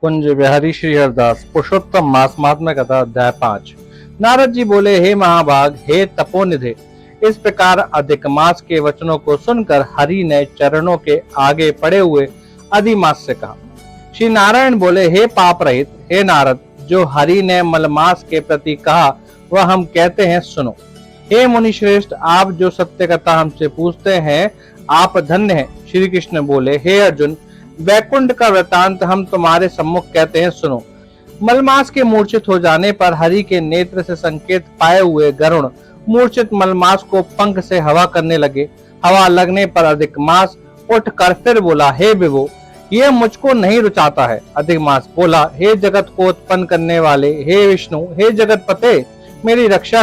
कुंज बिहारी श्री हरदास पुरुषोत्तम मास महात्म्य कथा अध्याय 5। नारद जी बोले, हे महाभाग, हे तपोनिधे, इस प्रकार अधिक मास के वचनों को सुनकर हरि ने चरणों के आगे पड़े हुए अधिमास से कहा। श्री नारायण बोले, हे पाप रहित, हे नारद, जो हरि ने मलमास के प्रति कहा वह हम कहते हैं, सुनो। हे मुनि श्रेष्ठ, आप जो सत्य कथा हमसे पूछते हैं, आप धन्य हैं। श्री कृष्ण बोले, हे अर्जुन, वैकुंठ का वृतांत हम तुम्हारे सम्मुख कहते हैं, सुनो। मलमास के मूर्छित हो जाने पर हरि के नेत्र से संकेत पाए हुए गरुण मूर्छित मलमास को पंख से हवा करने लगे। हवा लगने पर अधिक मास उठकर फिर बोला, हे विभो, यह मुझको नहीं रुचाता है। अधिक मास बोला, हे जगत को उत्पन्न करने वाले, हे विष्णु, हे जगत पते, मेरी रक्षा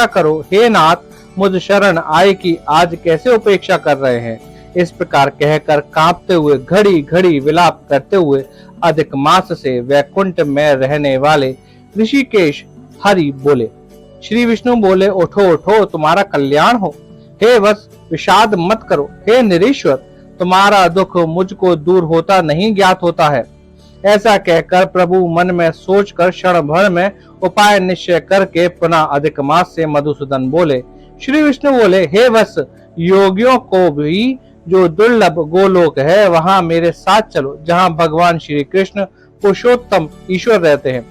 करो। हे नाथ, मुझ शरण आए कि आज कैसे उपेक्षा कर रहे हैं। इस प्रकार कहकर कांपते हुए घड़ी घड़ी विलाप करते हुए अधिक मास से वैकुंठ में रहने वाले ऋषिकेश हरि बोले। श्री विष्णु बोले, उठो उठो, तुम्हारा कल्याण हो। हे वत्स, विषाद मत करो। हे निरीश्वर, तुम्हारा दुख मुझको दूर होता नहीं ज्ञात होता है। ऐसा कहकर प्रभु मन में सोचकर क्षण भर में उपाय निश्चय करके पुनः अधिक मास से मधुसूदन बोले। श्री विष्णु बोले, हे वत्स, योगियों को भी जो दुर्लभ गोलोक है वहां मेरे साथ चलो, जहां भगवान श्री कृष्ण पुरुषोत्तम ईश्वर रहते हैं।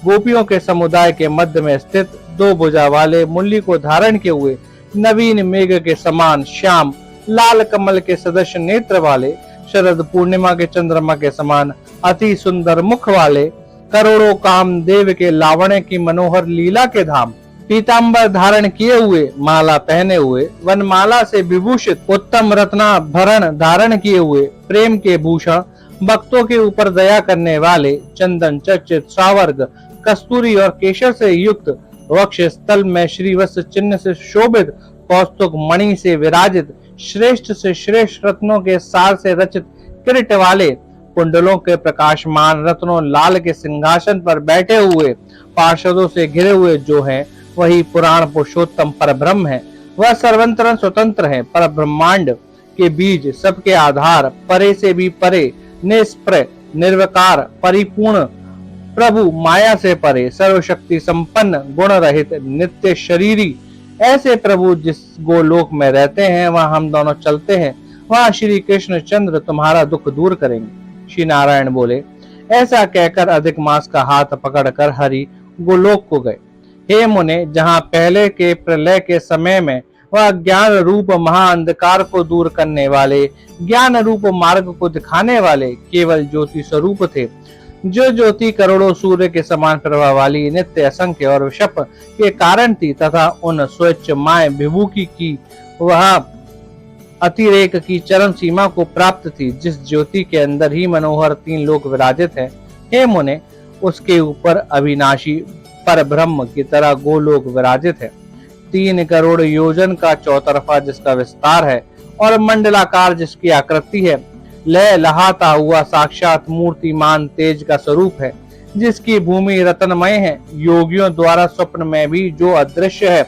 गोपियों के समुदाय के मध्य में स्थित दो भुजा वाले मुरली को धारण किए हुए नवीन मेघ के समान श्याम लाल कमल के सदस्य नेत्र वाले, शरद पूर्णिमा के चंद्रमा के समान अति सुंदर मुख वाले, करोड़ों कामदेव के लावण्य की मनोहर लीला के धाम, पीतांबर धारण किए हुए, माला पहने हुए, वनमाला से विभूषित, उत्तम रत्नाभरण धारण किए हुए, प्रेम के भूषण, भक्तों के ऊपर दया करने वाले, चंदन चर्चित सावर्ग, कस्तूरी और केशर से युक्त, वक्ष स्थल में श्रीवत्स चिन्ह से शोभित, कौस्तुभ मणि से विराजित, श्रेष्ठ से श्रेष्ठ रत्नों के सार से रचित किरीट वाले, कुंडलों के प्रकाशमान रत्नों लाल के सिंहासन पर बैठे हुए, पार्षदों से घिरे हुए जो हैं, वही पुराण पुरुषोत्तम पर ब्रह्म है। वह सर्वंतरण स्वतंत्र है, पर ब्रह्मांड के बीज, सबके आधार, परे से भी परे, निष्प्रय, निर्विकार, परिपूर्ण प्रभु, माया से परे, सर्वशक्ति संपन्न, गुण रहित, नित्य शरीरी, ऐसे प्रभु जिस गोलोक में रहते हैं वहां हम दोनों चलते हैं। वहां श्री कृष्ण चंद्र तुम्हारा दुख दूर करेंगे। श्री नारायण बोले। ऐसा कहकर अधिक मास का हाथ पकड़कर हरि गोलोक को गए। हे मुने, जहाँ पहले के प्रलय के समय में वह ज्ञान रूप महाअंधकार को दूर करने वाले, ज्ञान रूप मार्ग को दिखाने वाले केवल ज्योति स्वरूप थे, जो ज्योति करोड़ों सूर्य के समान प्रभा वाली, नित्य, असंख्य और विषप के कारण थी, तथा उन स्वच्छ माय विभूति की वह अतिरेक की चरम सीमा को प्राप्त थी, जिस ज्योति के अंदर ही मनोहर तीन लोक विराजित है। हे मुने, उसके ऊपर अविनाशी पर ब्रह्म की तरह गोलोक विराजित है। 3 करोड़ योजन का चौतरफा जिसका विस्तार है और मंडलाकार जिसकी आकृति है, लय लहाता हुआ साक्षात मूर्तिमान तेज का स्वरूप है, जिसकी भूमि रत्नमय है, योगियों द्वारा स्वप्न में भी जो अदृश्य है,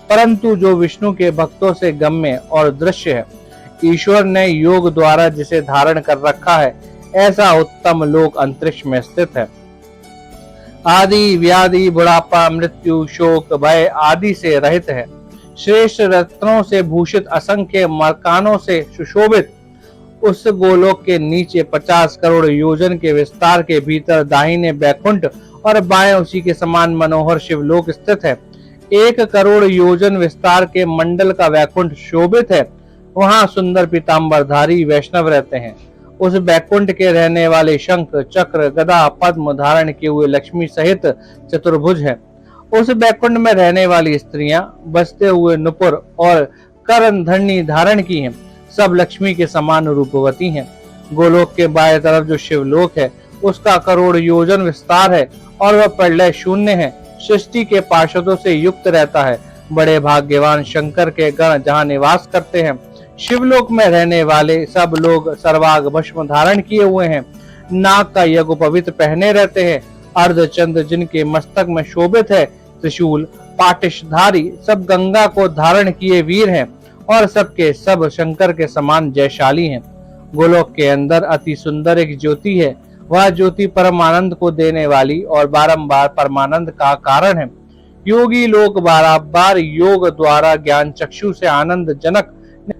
परंतु जो विष्णु के भक्तों से गम्य और दृश्य है। ईश्वर ने योग द्वारा जिसे धारण कर रखा है, ऐसा उत्तम लोक अंतरिक्ष में स्थित है। आदि व्याधि बुढ़ापा मृत्यु शोक भय आदि से रहित है। श्रेष्ठ रत्नों से भूषित असंख्य मकानों से सुशोभित उस गोलोक के नीचे 50 करोड़ योजन के विस्तार के भीतर दाहिने बैकुंठ और बाएं उसी के समान मनोहर शिवलोक स्थित है। 1 करोड़ योजन विस्तार के मंडल का वैकुंठ शोभित है। वहां सुंदर पीतांबरधारी वैष्णव रहते हैं। उस बैकुंठ के रहने वाले शंख चक्र गदा पद्म धारण किए हुए लक्ष्मी सहित चतुर्भुज है। उस बैकुंठ में रहने वाली स्त्रियां बसते हुए नुपुर और करण धरणी धारण की हैं, सब लक्ष्मी के समान रूपवती हैं। गोलोक के बाएं तरफ जो शिवलोक है, उसका करोड़ योजन विस्तार है और वह प्रलय शून्य है, सृष्टि के पार्षदों से युक्त रहता है। बड़े भाग्यवान शंकर के गण जहाँ निवास करते हैं। शिवलोक में रहने वाले सब लोग सर्वांग भस्म धारण किए हुए हैं, नाग का यज्ञोपवीत पहने रहते हैं। अर्धचंद्र जिनके मस्तक में शोभित है, त्रिशूल पाटिशधारी, सब गंगा को धारण किए वीर हैं और सबके सब शंकर के समान जयशाली हैं। गोलोक के अंदर अति सुंदर एक ज्योति है, वह ज्योति परमानंद को देने वाली और बारंबार परमानंद का कारण है। योगी लोग बार योग द्वारा ज्ञान चक्षु से आनंद जनक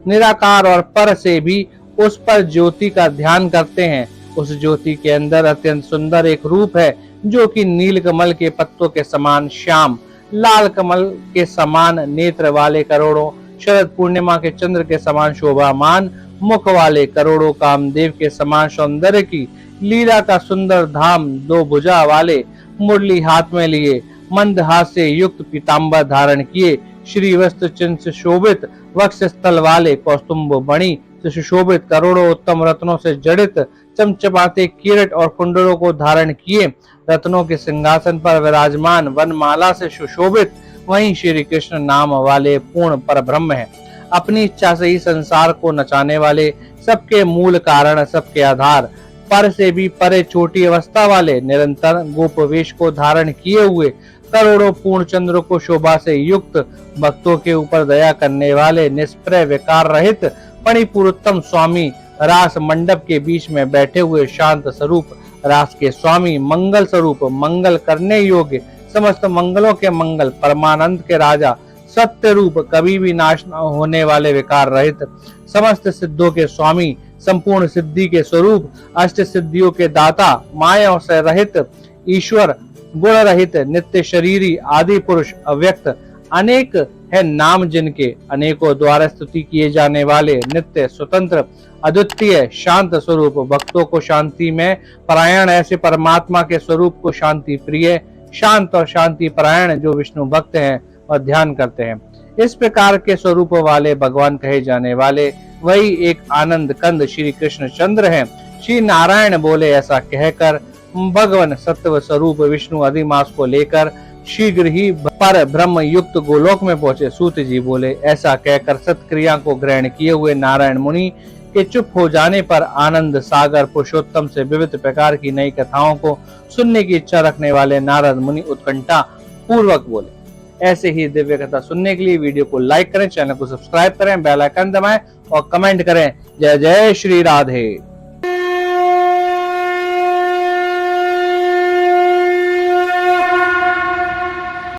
निराकार और पर से भी उस पर ज्योति का ध्यान करते हैं। उस ज्योति के अंदर अत्यंत सुंदर एक रूप है जो कि नील कमल के पत्तों के समान श्याम, लाल कमल के समान नेत्र वाले, करोड़ों शरद पूर्णिमा के चंद्र के समान शोभामान मुख वाले, करोड़ों कामदेव के समान सौंदर्य की लीला का सुंदर धाम, दो भुजा वाले, मुरली हाथ में लिए, मंद हाथ से युक्त पीतांबर धारण किए, श्री वस्त्र चिन्ह से शोभित, वक्ष स्थल वाले, कौस्तुंभ मणि से सुशोभित, करोड़ों उत्तम रत्नों से जड़ित, चमचमाते किरीट और कुंडलों को धारण किए, रत्नों के सिंहासन पर विराजमान, वनमाला से सुशोभित, वहीं श्री कृष्ण नाम वाले पूर्ण पर ब्रह्म है। अपनी इच्छा से ही संसार को नचाने वाले, सबके मूल कारण, सबके आधार, पर से भी परे छोटी अवस्था वाले, निरंतर गोपवेश को धारण किए हुए, करोड़ों पूर्ण चंद्र को शोभा से युक्त, भक्तों के ऊपर दया करने वाले, निष्प्रय विकार रहित परिपूर्णोत्तम स्वामी, रास मंडप के बीच में बैठे हुए शांत स्वरूप, रास के स्वामी, मंगल स्वरूप, मंगल करने योग्य, समस्त मंगलों के मंगल, परमानंद के राजा, सत्य रूप, कभी भी नाश न होने वाले, विकार रहित, समस्त सिद्धों के स्वामी, संपूर्ण सिद्धि के स्वरूप, अष्ट सिद्धियों के दाता, माया से रहित ईश्वर, गुण रहित, नित्य शरीरी, आदि पुरुष, अव्यक्त, अनेक है नाम जिनके, अनेकों द्वारा स्तुति किए जाने वाले, नित्य स्वतंत्र, अद्वितीय, शांत स्वरूप, भक्तों को शांति में परायण, ऐसे परमात्मा के स्वरूप को शांति प्रिय, शांत और शांति परायण जो विष्णु भक्त हैं और ध्यान करते हैं। इस प्रकार के स्वरूप वाले भगवान कहे जाने वाले वही एक आनंद कंद श्री कृष्ण चंद्र हैं। श्री नारायण बोले, ऐसा कहकर भगवान सत्व स्वरूप विष्णु अधिमास को लेकर शीघ्र ही पर ब्रह्म युक्त गोलोक में पहुंचे। सूत जी बोले, ऐसा कहकर सत्क्रिया को ग्रहण किए हुए नारायण मुनि के चुप हो जाने पर आनंद सागर पुरुषोत्तम से विविध प्रकार की नई कथाओं को सुनने की इच्छा रखने वाले नारद मुनि उत्कंठा पूर्वक बोले। ऐसे ही दिव्य कथा सुनने के लिए वीडियो को लाइक करें, चैनल को सब्सक्राइब करें, बेल आइकन दबाएं और कमेंट करें। जय जय श्री राधे।